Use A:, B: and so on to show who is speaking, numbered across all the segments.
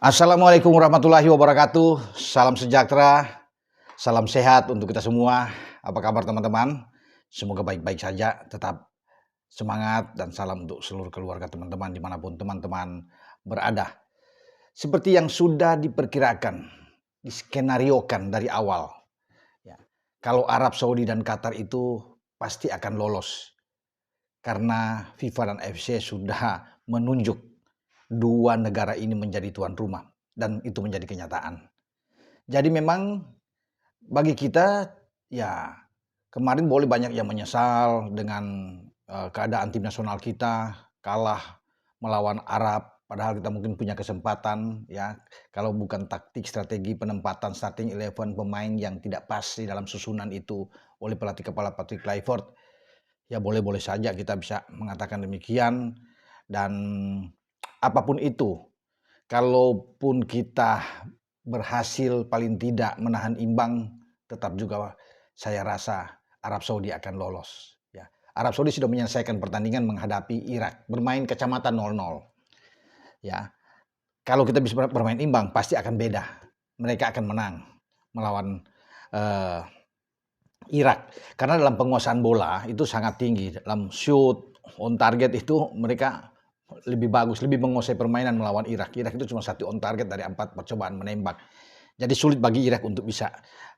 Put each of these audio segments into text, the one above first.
A: Assalamualaikum warahmatullahi wabarakatuh. Salam sejahtera, salam sehat untuk kita semua. Apa kabar teman-teman? Semoga baik-baik saja, tetap semangat dan salam untuk seluruh keluarga teman-teman dimanapun teman-teman berada. Seperti yang sudah diperkirakan, diskenariokan dari awal. Ya, kalau Arab Saudi dan Qatar itu pasti akan lolos. Karena FIFA dan FC sudah menunjuk dua negara ini menjadi tuan rumah. Dan itu menjadi kenyataan. Jadi memang bagi kita, ya kemarin boleh banyak yang menyesal dengan keadaan tim nasional kita kalah melawan Arab, padahal kita mungkin punya kesempatan ya, kalau bukan taktik, strategi penempatan starting 11 pemain yang tidak pas di dalam susunan itu oleh pelatih kepala Patrick Kluivert, ya boleh-boleh saja kita bisa mengatakan demikian. Dan apapun itu, kalaupun kita berhasil paling tidak menahan imbang, tetap juga saya rasa Arab Saudi akan lolos. Ya. Arab Saudi sudah menyelesaikan pertandingan menghadapi Irak, bermain kacamata 0-0. Ya. Kalau kita bisa bermain imbang, pasti akan beda. Mereka akan menang melawan Irak. Karena dalam penguasaan bola itu sangat tinggi. Dalam shoot, on target itu mereka lebih bagus, lebih menguasai permainan melawan Irak. Irak itu cuma 1 on target dari 4 percobaan menembak. Jadi sulit bagi Irak untuk bisa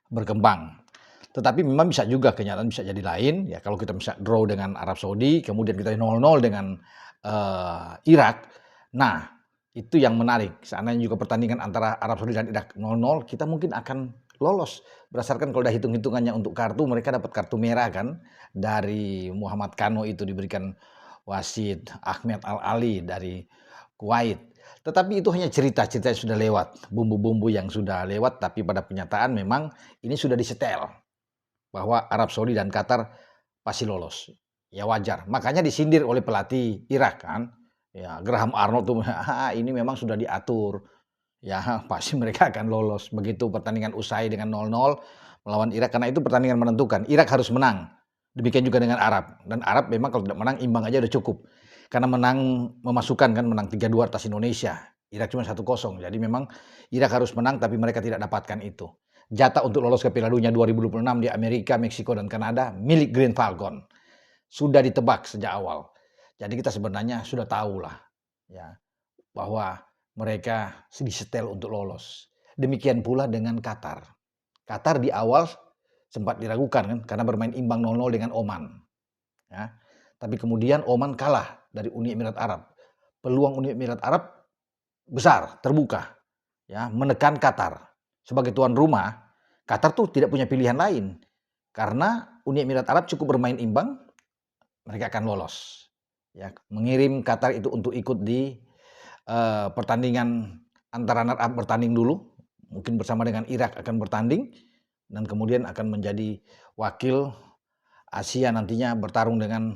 A: berkembang. Tetapi memang bisa juga kenyataan bisa jadi lain ya, kalau kita bisa draw dengan Arab Saudi, kemudian kita 0-0 dengan Irak. Nah, itu yang menarik. Seandainya juga pertandingan antara Arab Saudi dan Irak 0-0, kita mungkin akan lolos. Berdasarkan kalau udah hitung-hitungannya untuk kartu, mereka dapat kartu merah kan dari Muhammad Kano itu diberikan wasit Ahmed Al-Ali dari Kuwait. Tetapi itu hanya cerita-cerita yang sudah lewat, bumbu-bumbu yang sudah lewat, tapi pada kenyataan memang ini sudah disetel bahwa Arab Saudi dan Qatar pasti lolos. Ya wajar. Makanya disindir oleh pelatih Irak kan. Ya Graham Arnold tuh ini memang sudah diatur. Ya pasti mereka akan lolos. Begitu pertandingan usai dengan 0-0 melawan Irak karena itu pertandingan menentukan. Irak harus menang. Demikian juga dengan Arab. Dan Arab memang kalau tidak menang imbang aja udah cukup. Karena menang memasukkan kan menang 3-2 atas Indonesia. Irak cuma 1-0. Jadi memang Irak harus menang tapi mereka tidak dapatkan itu. Jatah untuk lolos ke Piala Dunia 2026 di Amerika, Meksiko, dan Kanada milik Green Falcon. Sudah ditebak sejak awal. Jadi kita sebenarnya sudah tahu lah ya, bahwa mereka disetel untuk lolos. Demikian pula dengan Qatar. Qatar di awal sempat diragukan kan karena bermain imbang 0-0 dengan Oman. Ya. Tapi kemudian Oman kalah dari Uni Emirat Arab. Peluang Uni Emirat Arab besar, terbuka. Ya, menekan Qatar. Sebagai tuan rumah, Qatar tuh tidak punya pilihan lain. Karena Uni Emirat Arab cukup bermain imbang, mereka akan lolos. Ya, mengirim Qatar itu untuk ikut di pertandingan antara runner-up bertanding dulu, mungkin bersama dengan Irak akan bertanding, dan kemudian akan menjadi wakil Asia nantinya bertarung dengan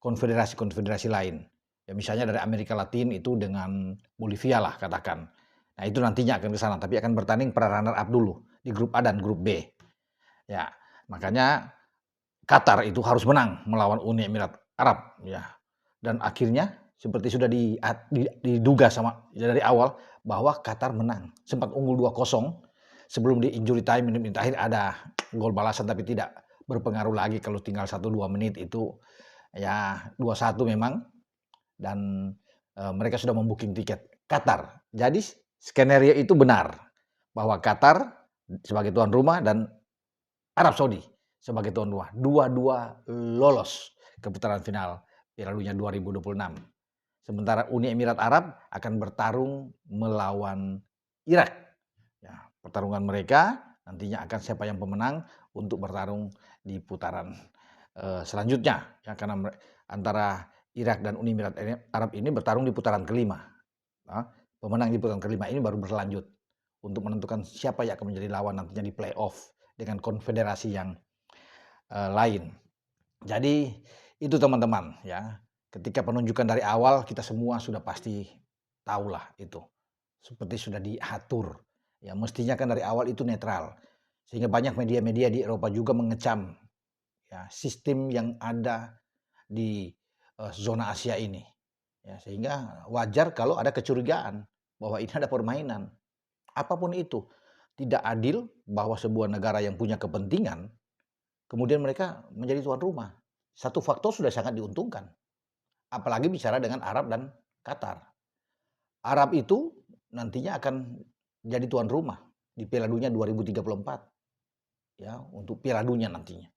A: konfederasi-konfederasi lain. Ya misalnya dari Amerika Latin itu dengan Bolivia lah katakan. Nah itu nantinya akan ke sana, tapi akan bertanding para runner up dulu di grup A dan grup B. Ya, makanya Qatar itu harus menang melawan Uni Emirat Arab ya. Dan akhirnya seperti sudah diduga sama dari awal bahwa Qatar menang. Sempat unggul 2-0 sebelum di injury time menit akhir ada gol balasan tapi tidak berpengaruh lagi kalau tinggal 1-2 menit itu ya 2-1 memang dan mereka sudah membooking tiket Qatar. Jadi skenario itu benar bahwa Qatar sebagai tuan rumah dan Arab Saudi sebagai tuan rumah dua-dua lolos ke putaran final Piala Dunia 2026. Sementara Uni Emirat Arab akan bertarung melawan Irak. Ya, pertarungan mereka nantinya akan siapa yang pemenang untuk bertarung di putaran selanjutnya. Ya, karena antara Irak dan Uni Emirat Arab ini bertarung di putaran kelima. Nah, pemenang di putaran kelima ini baru berlanjut untuk menentukan siapa yang akan menjadi lawan nantinya di playoff dengan konfederasi yang lain. Jadi itu teman-teman ya. Ketika penunjukan dari awal kita semua sudah pasti tahulah itu. Seperti sudah diatur. Ya mestinya kan dari awal itu netral. Sehingga banyak media-media di Eropa juga mengecam ya sistem yang ada di zona Asia ini. Ya, sehingga wajar kalau ada kecurigaan. bahwa ini ada permainan. Apapun itu, tidak adil bahwa sebuah negara yang punya kepentingan, kemudian mereka menjadi tuan rumah. Satu faktor sudah sangat diuntungkan. Apalagi bicara dengan Arab dan Qatar. Arab itu nantinya akan jadi tuan rumah di Piala Dunia 2034. Ya, untuk Piala Dunia nantinya.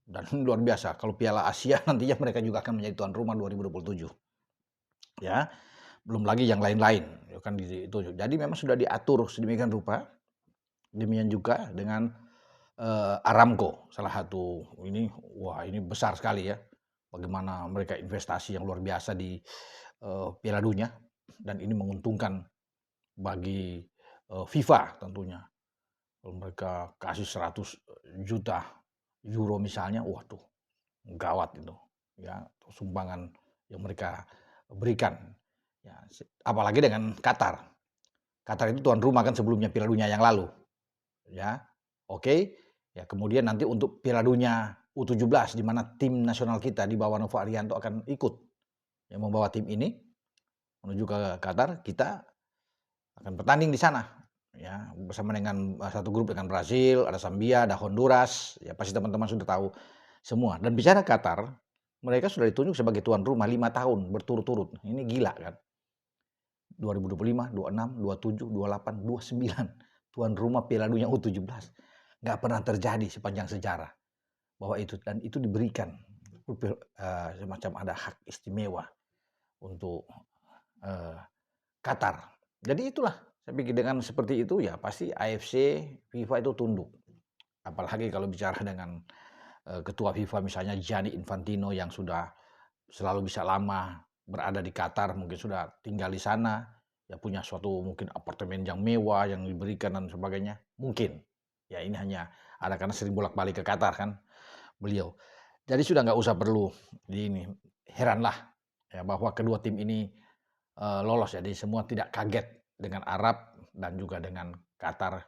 A: Dan luar biasa, kalau Piala Asia nantinya mereka juga akan menjadi tuan rumah 2027. Ya, belum lagi yang lain-lain, ya kan itu. Jadi memang sudah diatur sedemikian rupa. Demikian juga dengan Aramco, salah satu ini, wah ini besar sekali ya. Bagaimana mereka investasi yang luar biasa di Piala Dunia dan ini menguntungkan bagi FIFA tentunya. Kalau mereka kasih 100 juta euro misalnya, wah tuh gawat itu ya, sumbangan yang mereka berikan. Ya, apalagi dengan Qatar. Qatar itu tuan rumah kan sebelumnya Piala Dunia yang lalu. Ya. Oke. Ya, kemudian nanti untuk Piala Dunia U17 di mana tim nasional kita di bawah Novo Arianto akan ikut yang membawa tim ini menuju ke Qatar, kita akan bertanding di sana ya bersama dengan satu grup dengan Brazil, ada Zambia, ada Honduras, ya pasti teman-teman sudah tahu semua. Dan bicara Qatar, mereka sudah ditunjuk sebagai tuan rumah 5 tahun berturut-turut. Ini gila kan. 2025, 26, 27, 28, 29. Tuan rumah Piala Dunia U17. Nggak pernah terjadi sepanjang sejarah bahwa itu, dan itu diberikan semacam ada hak istimewa untuk Qatar. Jadi itulah, saya pikir dengan seperti itu ya pasti AFC, FIFA itu tunduk. Apalagi kalau bicara dengan ketua FIFA misalnya Gianni Infantino yang sudah selalu bisa lama berada di Qatar, mungkin sudah tinggal di sana, ya punya suatu mungkin apartemen yang mewah yang diberikan dan sebagainya, mungkin. Ya ini hanya ada karena sering bolak-balik ke Qatar kan beliau. Jadi sudah nggak usah perlu di ini. Heranlah ya bahwa kedua tim ini lolos. Jadi semua tidak kaget dengan Arab dan juga dengan Qatar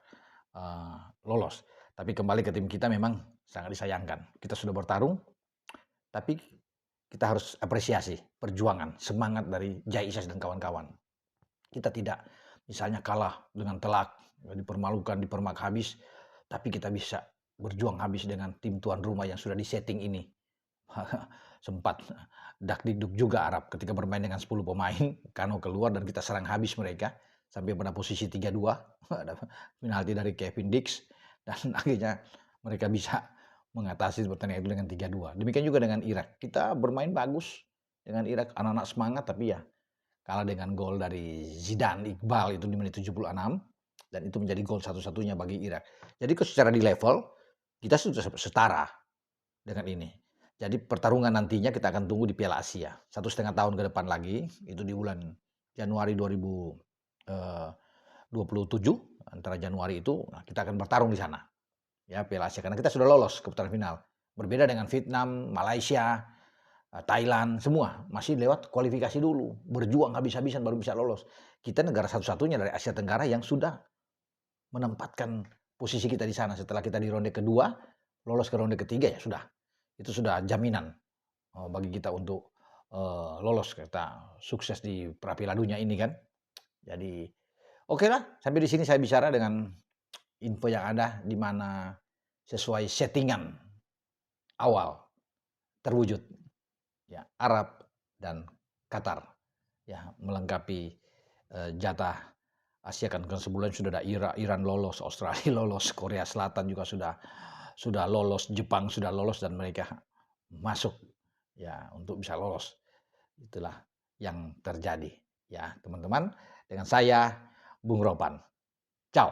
A: lolos. Tapi kembali ke tim kita memang sangat disayangkan. Kita sudah bertarung, tapi kita harus apresiasi perjuangan, semangat dari Jaisas dan kawan-kawan. Kita tidak misalnya kalah dengan telak, dipermalukan, dipermak habis, tapi kita bisa berjuang habis dengan tim tuan rumah yang sudah disetting ini. Sempat dakdikduk juga Arab ketika bermain dengan 10 pemain, Kano keluar dan kita serang habis mereka sampai pada posisi 3-2, ada penalti dari Kevin Dix dan akhirnya mereka bisa mengatasi pertandingan itu dengan 3-2. Demikian juga dengan Irak. Kita bermain bagus dengan Irak, anak-anak semangat, tapi ya kalah dengan gol dari Zidane Iqbal itu di menit 76 dan itu menjadi gol satu-satunya bagi Irak. Jadi secara di level kita sudah setara dengan ini. Jadi pertarungan nantinya kita akan tunggu di Piala Asia. 1,5 tahun ke depan lagi, itu di bulan Januari 2027, antara Januari itu kita akan bertarung di sana. Ya, Piala Asia karena kita sudah lolos ke putaran final. Berbeda dengan Vietnam, Malaysia, Thailand, semua masih lewat kualifikasi dulu, berjuang habis-habisan baru bisa lolos. Kita negara satu-satunya dari Asia Tenggara yang sudah menempatkan posisi kita di sana. Setelah kita di ronde kedua, lolos ke ronde ketiga ya sudah. Itu sudah jaminan bagi kita untuk lolos, kita sukses di Piala Dunia ini kan. Jadi oke lah, sampai di sini saya bicara dengan info yang ada di mana sesuai settingan awal terwujud ya Arab dan Qatar ya melengkapi jatah Asia kan sebulan sudah ada Iran lolos, Australia lolos, Korea Selatan juga sudah lolos, Jepang sudah lolos dan mereka masuk ya untuk bisa lolos. Itulah yang terjadi ya teman-teman dengan saya Bung Ropan. Ciao.